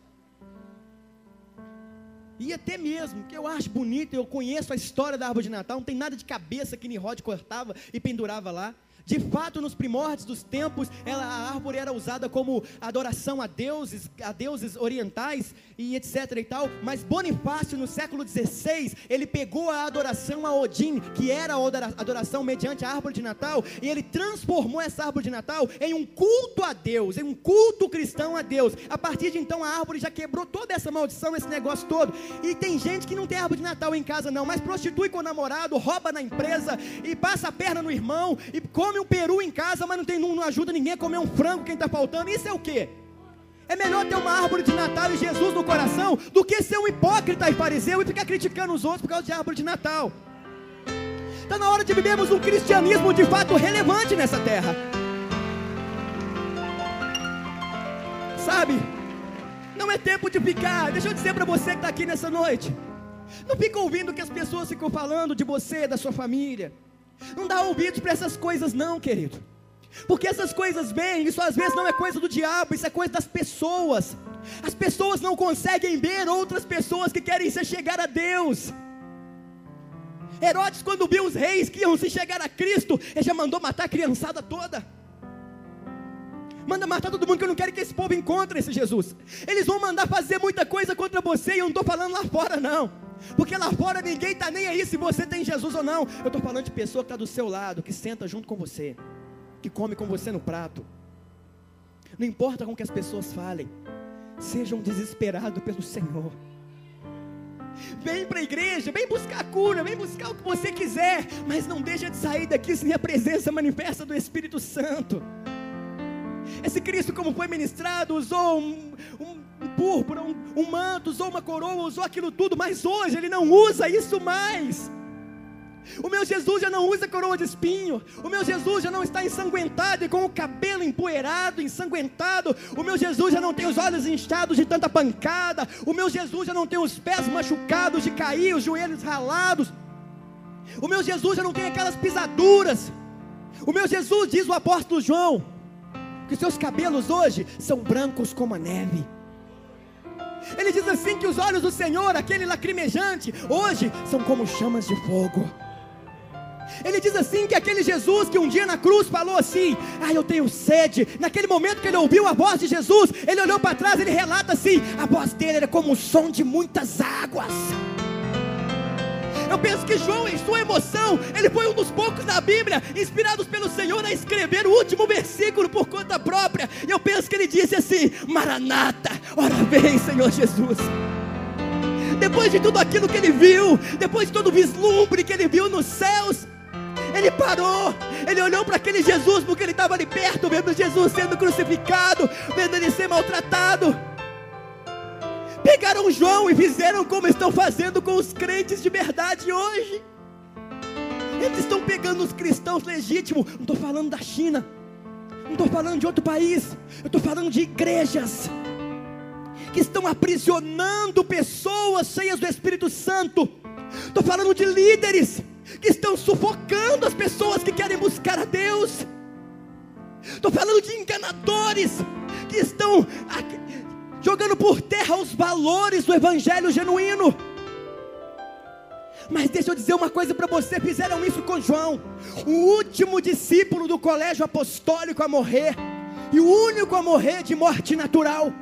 ia ter mesmo, que eu acho bonito, eu conheço a história da árvore de Natal, não tem nada de cabeça que Nimrod cortava e pendurava lá. De fato, nos primórdios dos tempos, a árvore era usada como adoração a deuses orientais e etc e tal, mas Bonifácio no século XVI, ele pegou a adoração a Odin, que era a adoração mediante a árvore de Natal, e ele transformou essa árvore de Natal em um culto a Deus, em um culto cristão a Deus. A partir de então a árvore já quebrou toda essa maldição, esse negócio todo, e tem gente que não tem árvore de Natal em casa não, mas prostitui com o namorado, rouba na empresa, e passa a perna no irmão, e come um peru em casa, mas não ajuda ninguém a comer um frango, quem está faltando. Isso é o quê? É melhor ter uma árvore de Natal e Jesus no coração, do que ser um hipócrita e fariseu e ficar criticando os outros por causa de árvore de Natal. Está na hora de vivermos um cristianismo de fato relevante nessa terra. Sabe, não é tempo de ficar, deixa eu dizer para você que está aqui nessa noite, não fica ouvindo o que as pessoas ficam falando de você, da sua família. Não dá ouvidos para essas coisas não, querido, porque essas coisas vêm, isso às vezes não é coisa do diabo, isso é coisa das pessoas. As pessoas não conseguem ver outras pessoas que querem se chegar a Deus. Herodes, quando viu os reis que iam se chegar a Cristo, ele já mandou matar a criançada toda. Manda matar todo mundo, que eu não quero que esse povo encontre esse Jesus. Eles vão mandar fazer muita coisa contra você, e eu não estou falando lá fora não, porque lá fora ninguém está nem aí se você tem Jesus ou não. Eu estou falando de pessoa que está do seu lado, que senta junto com você, que come com você no prato. Não importa com que as pessoas falem, sejam desesperados pelo Senhor. Vem para a igreja, vem buscar a cura, vem buscar o que você quiser, mas não deixa de sair daqui sem a presença manifesta do Espírito Santo. Esse Cristo, como foi ministrado, usou um púrpura, um manto, usou uma coroa, usou aquilo tudo, mas hoje Ele não usa isso mais. O meu Jesus já não usa coroa de espinho. O meu Jesus já não está ensanguentado e com o cabelo empoeirado, ensanguentado. O meu Jesus já não tem os olhos inchados de tanta pancada. O meu Jesus já não tem os pés machucados de cair, os joelhos ralados. O meu Jesus já não tem aquelas pisaduras. O meu Jesus, diz o apóstolo João, que os seus cabelos hoje são brancos como a neve. Ele diz assim que os olhos do Senhor, aquele lacrimejante, hoje são como chamas de fogo. Ele diz assim que aquele Jesus que um dia na cruz falou assim: eu tenho sede. Naquele momento que ele ouviu a voz de Jesus, ele olhou para trás, ele relata assim: a voz dele era como o som de muitas águas. Eu penso que João, em sua emoção, ele foi um dos poucos na Bíblia inspirados pelo Senhor a escrever o último versículo por conta própria. E eu penso que ele disse assim: Maranata, ora vem, Senhor Jesus. Depois de tudo aquilo que ele viu, depois de todo o vislumbre que ele viu nos céus, ele parou, ele olhou para aquele Jesus, porque ele estava ali perto, vendo Jesus sendo crucificado, vendo ele ser maltratado. Pegaram João e fizeram como estão fazendo com os crentes de verdade hoje. Eles estão pegando os cristãos legítimos. Não estou falando da China, não estou falando de outro país, eu estou falando de igrejas que estão aprisionando pessoas cheias do Espírito Santo. Estou falando de líderes que estão sufocando as pessoas que querem buscar a Deus. Estou falando de enganadores que estão jogando por terra os valores do evangelho genuíno. Mas deixa eu dizer uma coisa para você: fizeram isso com João, o último discípulo do colégio apostólico a morrer, e o único a morrer de morte natural.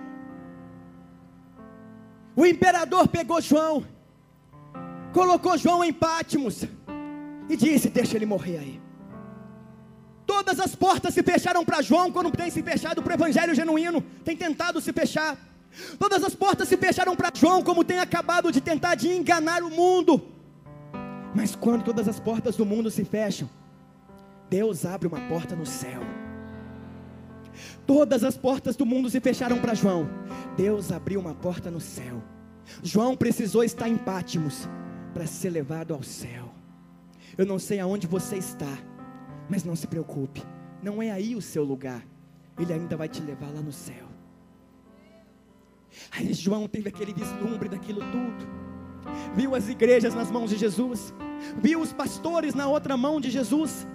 O imperador pegou João, colocou João em Patmos e disse: deixa ele morrer aí. Todas as portas se fecharam para João, quando tem se fechado para o evangelho genuíno, tem tentado se fechar. Todas as portas se fecharam para João, como tem acabado de tentar de enganar o mundo. Mas quando todas as portas do mundo se fecham, Deus abre uma porta no céu. Todas as portas do mundo se fecharam para João, Deus abriu uma porta no céu. João precisou estar em Patmos para ser levado ao céu. Eu não sei aonde você está, mas não se preocupe, não é aí o seu lugar. Ele ainda vai te levar lá no céu. Aí João teve aquele vislumbre daquilo tudo, viu as igrejas nas mãos de Jesus, viu os pastores na outra mão de Jesus,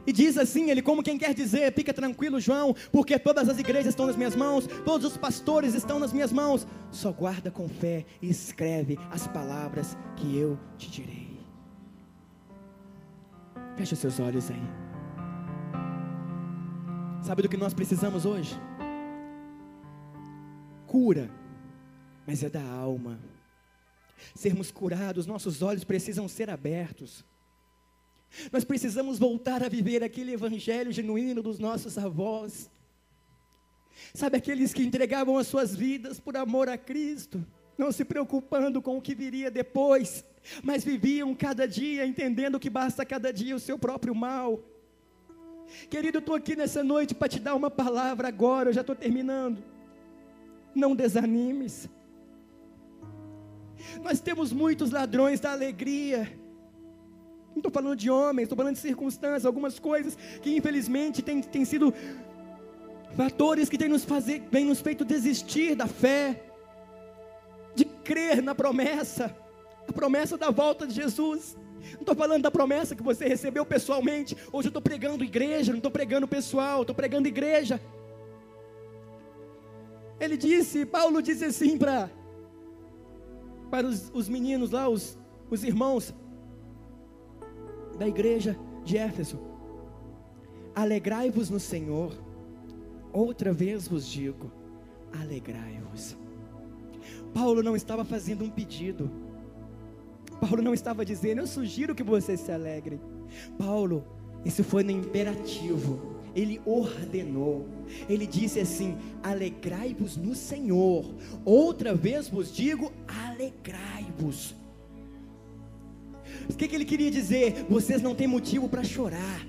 e diz assim, ele como quem quer dizer: fica tranquilo, João, porque todas as igrejas estão nas minhas mãos, todos os pastores estão nas minhas mãos, só guarda com fé e escreve as palavras que eu te direi. Feche os seus olhos aí. Sabe do que nós precisamos hoje? Cura, mas é da alma. Sermos curados, nossos olhos precisam ser abertos. Nós precisamos voltar a viver aquele evangelho genuíno dos nossos avós. Sabe, aqueles que entregavam as suas vidas por amor a Cristo, não se preocupando com o que viria depois, mas viviam cada dia entendendo que basta cada dia o seu próprio mal. Querido, eu estou aqui nessa noite para te dar uma palavra agora, eu já estou terminando. Não desanimes. Nós temos muitos ladrões da alegria. Não estou falando de homens, estou falando de circunstâncias, algumas coisas que infelizmente têm sido fatores que têm nos feito desistir da fé, de crer na promessa, a promessa da volta de Jesus. Não estou falando da promessa que você recebeu pessoalmente. Hoje eu estou pregando igreja, não estou pregando pessoal, estou pregando igreja. Ele disse, Paulo disse assim para os meninos lá, os irmãos da igreja de Éfeso: alegrai-vos no Senhor, outra vez vos digo, alegrai-vos. Paulo não estava fazendo um pedido, Paulo não estava dizendo: eu sugiro que vocês se alegrem. Paulo, isso foi no imperativo, ele ordenou, ele disse assim: alegrai-vos no Senhor, outra vez vos digo, alegrai-vos. O que ele queria dizer? Vocês não têm motivo para chorar,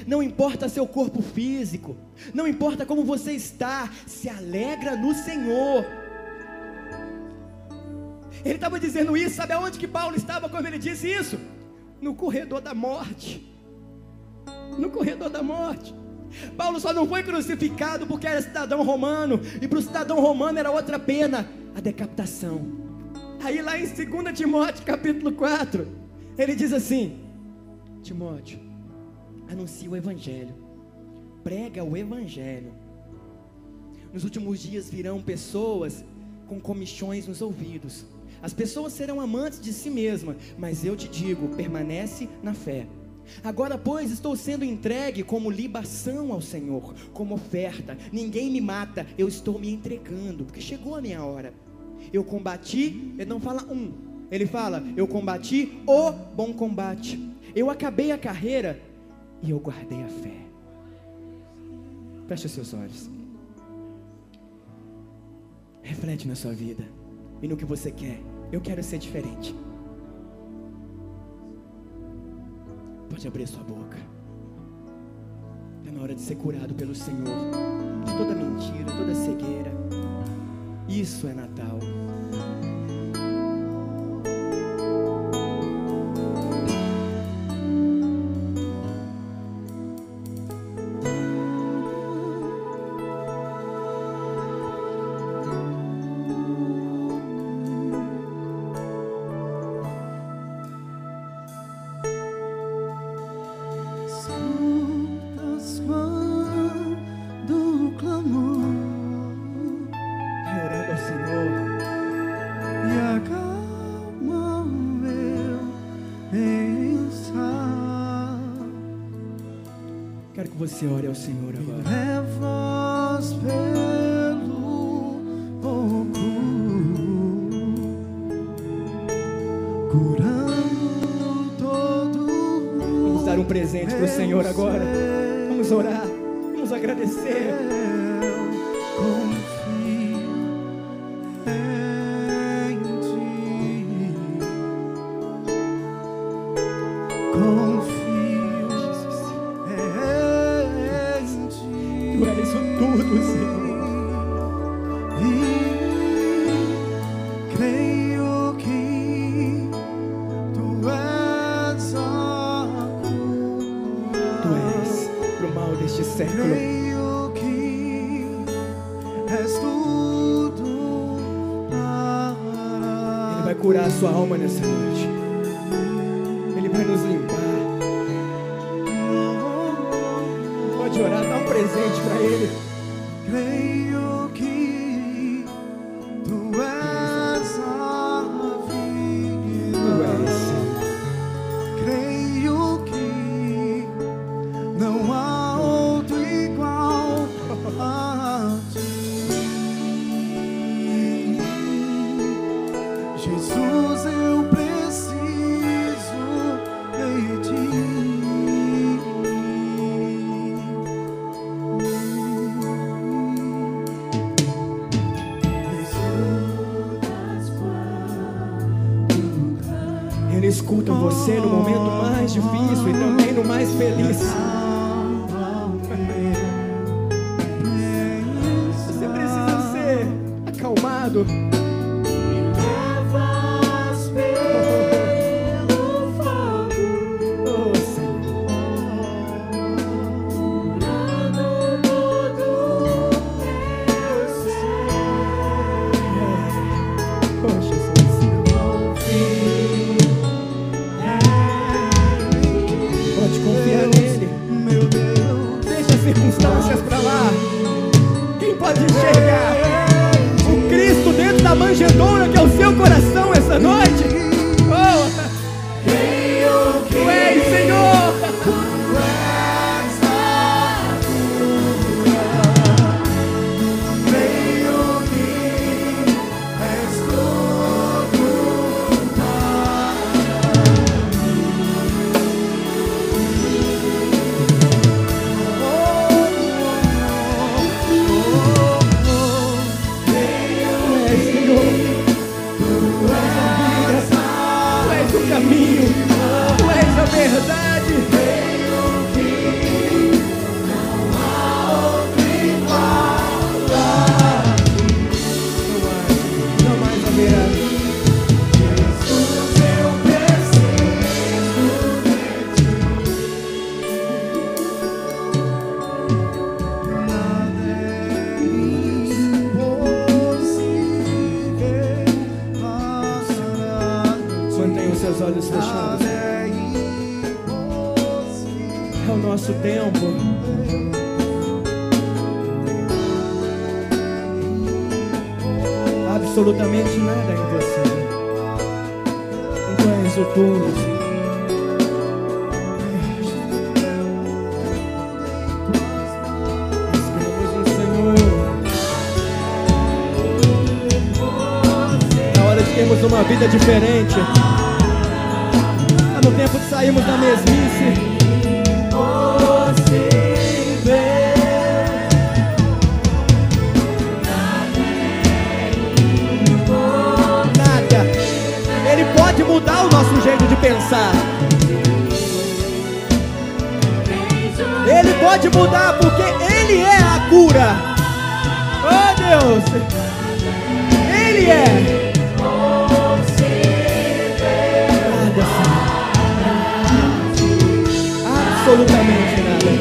Não importa seu corpo físico, não importa como você está, se alegra no Senhor. Ele estava dizendo isso, sabe aonde que Paulo estava quando ele disse isso? No corredor da morte. No corredor da morte. Paulo só não foi crucificado porque era cidadão romano, e para o cidadão romano era outra pena, a decapitação. Aí lá em 2 Timóteo capítulo 4, ele diz assim: Timóteo, anuncia o Evangelho, prega o Evangelho. Nos últimos dias virão pessoas com comichões nos ouvidos. As pessoas serão amantes de si mesmas, mas eu te digo, permanece na fé. Agora, pois, estou sendo entregue como libação ao Senhor, como oferta. Ninguém me mata, eu estou me entregando, porque chegou a minha hora. Eu combati, ele não fala ele fala, eu combati o bom combate. Eu acabei a carreira e eu guardei a fé. Feche os seus olhos. Reflete na sua vida e no que você quer. Eu quero ser diferente. Pode abrir sua boca. Está na hora de ser curado pelo Senhor de toda mentira, toda cegueira. Isso é Natal. Você ore ao Senhor agora. Leva-os pelo fogo, curando todo. Vamos dar um presente para o Senhor agora. Vamos orar, vamos agradecer. Curar a sua alma nessa noite. Ele vai nos limpar. Pode orar, dá um presente para Ele. Creio que Tu és a vida. Tu és. Creio que não há outro igual a Ti. Jesus, eu preciso de Ti. Ele escuta você no momento mais difícil e também no mais feliz. Você precisa ser acalmado. Circunstâncias para lá. Quem pode enxergar o Cristo dentro da manjedoura que é o seu coração essa noite? Oh, Tu és, Senhor. Tu és a cura. Creio que és tudo para caminho, Tu és a verdade. seus olhos fechados. É o nosso tempo. Absolutamente nada em você. Tu és o tudo, Senhor. Nós queremos o Senhor. É hora de termos uma vida diferente. É no tempo de sairmos da mesmice. Ele pode mudar o nosso jeito de pensar. Ele pode mudar porque Ele é a cura. Oh Deus, Ele é. Nada, Senhor. Absolutamente nada.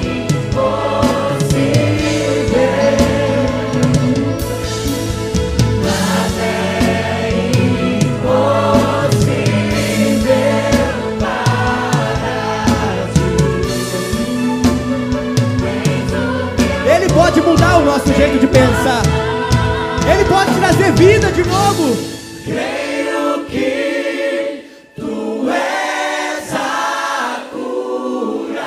Pode mudar o nosso jeito de pensar. Ele pode trazer vida de novo. Creio que Tu és a cura.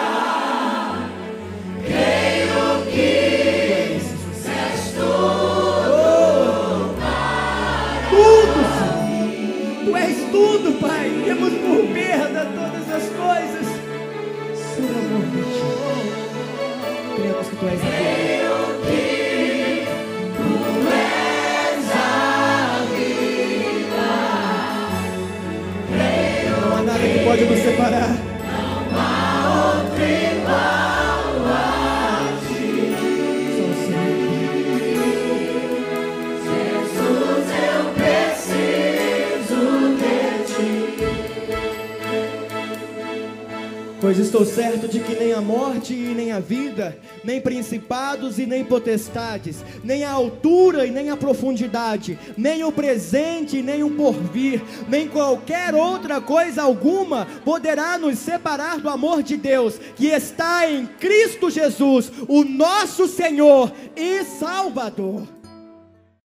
Creio que és tudo para tudo. Tu és tudo, Pai. Temos por perda todas as coisas. Por amor de Ti, cremos que Tu és a cura. Pode nos separar. Não há outro igual a Ti. Jesus, eu preciso de Ti. Pois estou certo de que nem a morte e nem a vida, nem principados e nem potestades, nem a altura e nem a profundidade, nem o presente e nem o porvir, nem qualquer outra coisa alguma poderá nos separar do amor de Deus, que está em Cristo Jesus, o nosso Senhor e Salvador.